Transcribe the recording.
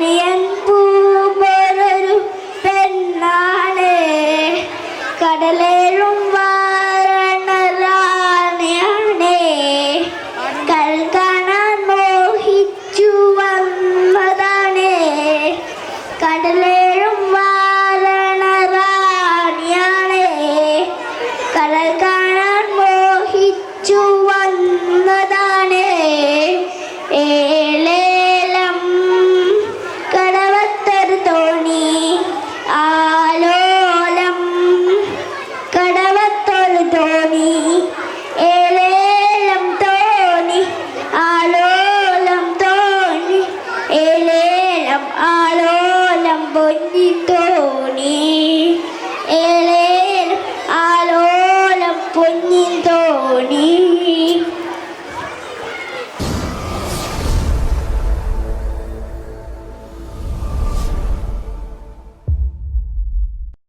കണിയൻ പൂ പോലൊരു പെണ്ണാണ്, കടലേറും വാരണറാണിയാണ്. കടൽ കാണാൻ മോഹിച്ചു വന്നതാണ്, കടലേറും വാരണറാണിയാണ്. കടൽ കാണാൻ മോഹിച്ചു വന്നതാണ്. ഏലേലം കടവത്തൊരു തോണി, ആലോലം കടവത്തൊരു തോണി, ഏലേലം തോണി, ആലോലം തോണി, ഏലേലം ആലോലം പൊന്നിത്തു